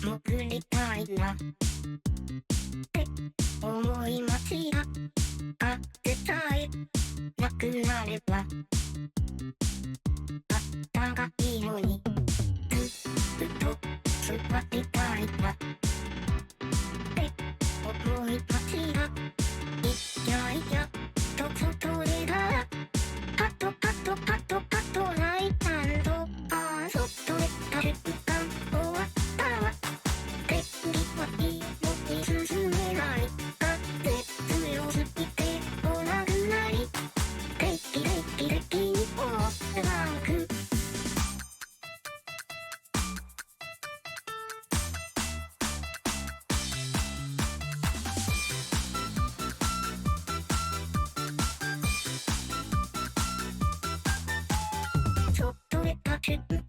潜りたいなって思いますが、風さえなくなればあったがいいのに、ずっと座りたいなって思いますが、いやいやと外でがパトパトパトパトライタンド、外でた瞬間終わったわ。天気はいいのに進めない。風強すぎておらぐない。レキレキにオールバック。外でた瞬間